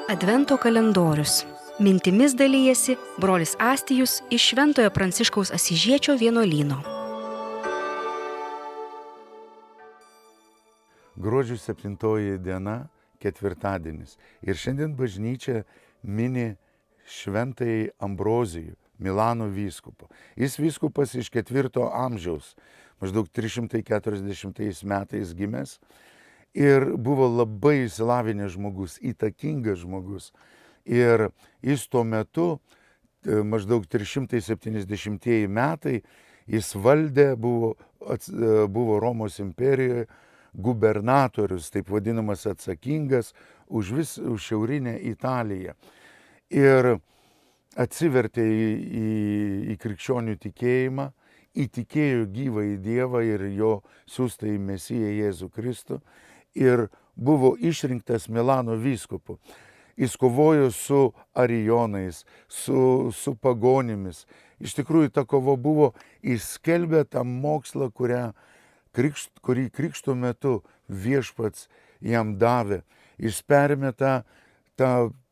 Advento kalendorius. Mintimis dalyjasi brolis Astijus iš Šventojo Pranciškaus Asyžiečio vienuolyno. Gruodžio 7 diena, ketvirtadienis. Ir šiandien bažnyčia mini Šventąjį Ambrozijų, Milano vyskupą. Jis vyskupas iš 4 amžiaus, maždaug 340 metais gimęs. Ir buvo labai išsilavinęs žmogus, įtakingas žmogus. Ir jis tuo metu, maždaug 370 metai, jis valdė, buvo Romos imperijoje gubernatorius, taip vadinamas atsakingas už šiaurinę Italiją. Ir atsivertė į krikščionių tikėjimą, įtikėjo gyvą į Dievą ir jo siųstą į Mesiją Jėzų Kristų ir buvo išrinktas Milano vyskupu. Jis kovojo su arijonais, su pagonimis. Iš tikrųjų, ta kova buvo, jis skelbė tą mokslą, kurį krikšto metu viešpats jam davė. Jis perėmė tą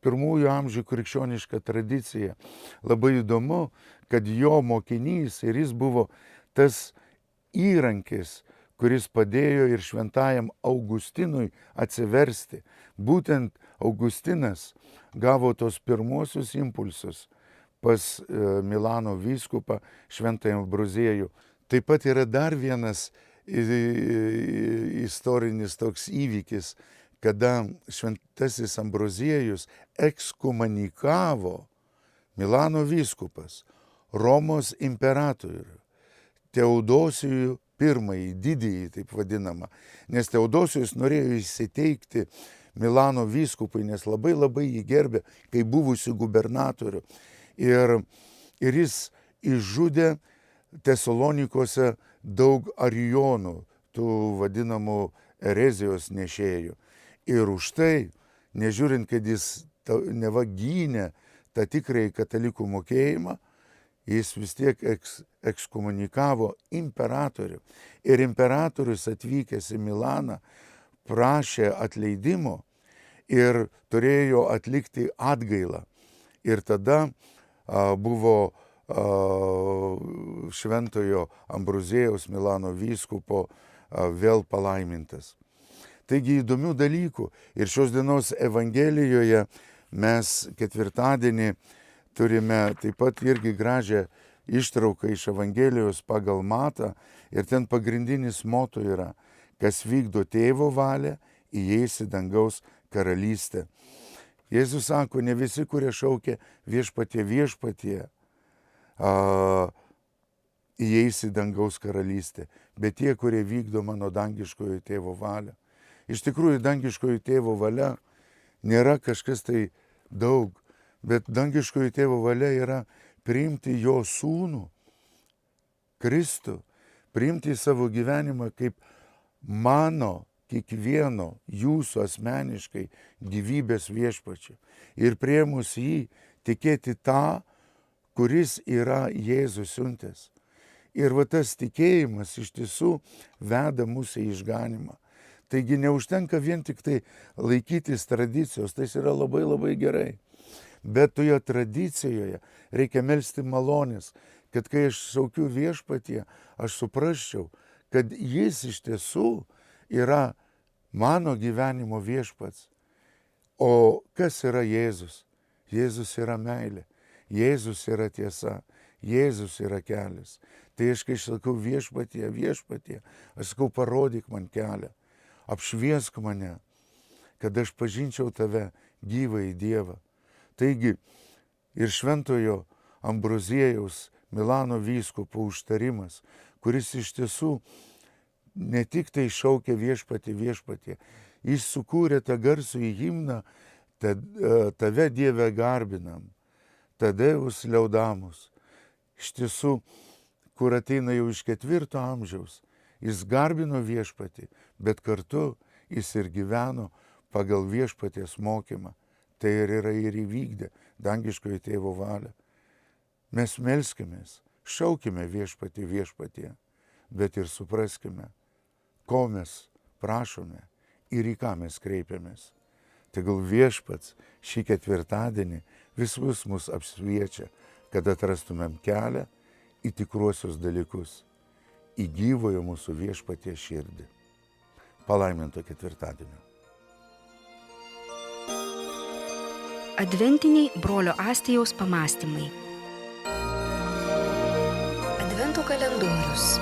pirmųjų amžių krikščionišką tradiciją. Labai įdomu, kad jo mokinys ir jis buvo tas įrankis, kuris padėjo ir šventajam Augustinui atsiversti. Būtent Augustinas gavo tos pirmuosius impulsus pas Milano vyskupą šventąjį Ambroziejų. Taip pat yra dar vienas istorinis toks įvykis, kada šventasis Ambroziejus ekskomunikavo Milano vyskupas Romos imperatorių Teodosijų I, didįjį, taip vadinamą. Nes Teodosijus norėjo įsiteikti Milano vyskupui, nes labai jį gerbė kaip buvusių gubernatorių. Ir jis išžudė Tesalonikose daug arijonų, tų vadinamų erezijos nešėjų. Ir už tai, nežiūrint, kad jis neva gynė tą tikrąjį katalikų mokėjimą, jis vis tiek ekskomunikavo imperatorių. Ir imperatorius atvykęs į Milaną prašė atleidimo ir turėjo atlikti atgailą. Ir tada buvo šventojo Ambroziejaus Milano vyskupo vėl palaimintas. Taigi įdomių dalykų. Ir šios dienos Evangelijoje mes ketvirtadienį turime taip pat irgi gražią ištrauką iš Evangelijos pagal Matą. Ir ten pagrindinis moto yra, kas vykdo tėvo valią, įeis į dangaus karalystę. Jėzus sako, ne visi, kurie šaukia viešpatie, įeis į dangaus karalystę, bet tie, kurie vykdo mano dangiškojo tėvo valią. Iš tikrųjų, dangiškojo tėvo valia nėra kažkas tai daug, bet dangiškojo tėvo valia yra priimti jo sūnų, Kristų, priimti į savo gyvenimą kaip mano, kiekvieno jūsų asmeniškai gyvybės viešpačiu. Ir priėmus jį tikėti tą, kuris yra Jėzus siuntęs. Ir va tas tikėjimas iš tiesų veda mūsų į išganimą. Taigi neužtenka vien tik tai laikytis tradicijos, tai yra labai gerai. Bet toje tradicijoje reikia melsti malonės, kad kai aš šaukiu viešpatie, aš suprasčiau, kad jis iš tiesų yra mano gyvenimo viešpats. O kas yra Jėzus? Jėzus yra meilė, Jėzus yra tiesa, Jėzus yra kelias. Tai aš kai sakau viešpatie, aš sakau parodyk man kelią, apšviesk mane, kad aš pažinčiau tave, gyvąjį Dievą. Taigi ir šventojo Ambroziejaus Milano vyskupo užtarimas, kuris iš tiesų ne tik tai šaukia viešpatie, jis sukūrė tą garsų į himną, tave Dieve garbinam, Tadeus liaudamus. Iš tiesų, kur ateina jau iš 4 amžiaus, jis garbino viešpatį, bet kartu jis ir gyveno pagal viešpaties mokymą. Tai ir yra ir įvykdė dangiškojo tėvo valią. Mes melskimės, šaukime viešpatie, bet ir supraskime, ko mes prašome ir į ką mes kreipiamės. tegul viešpats šį ketvirtadienį visus mus apšviečia, kad atrastumėm kelią į tikruosius dalykus, į gyvojo mūsų viešpaties širdį. Palaiminto ketvirtadienio. Adventiniai brolio Astijaus pamąstymai. Advento kalendorius.